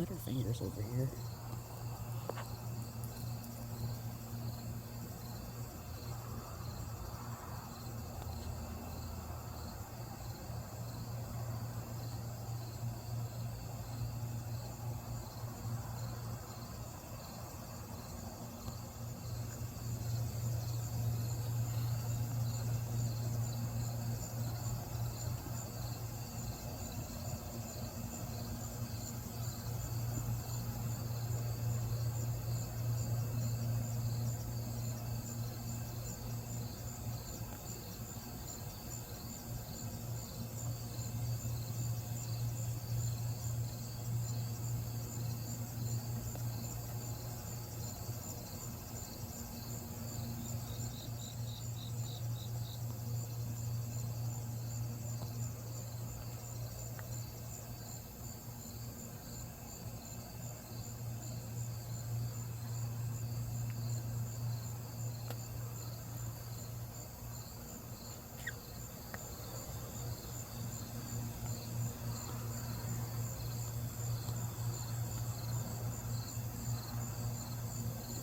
Butterfingers over here.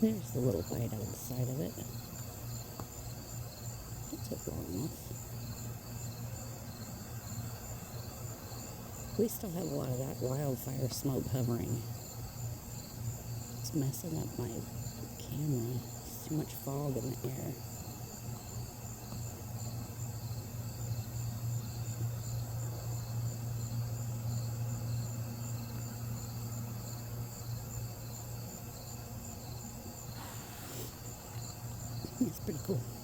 There's the little bite out of the side of it. That took long enough. We still have a lot of that wildfire smoke hovering. It's messing up my camera. There's too much fog in the air. It's pretty cool.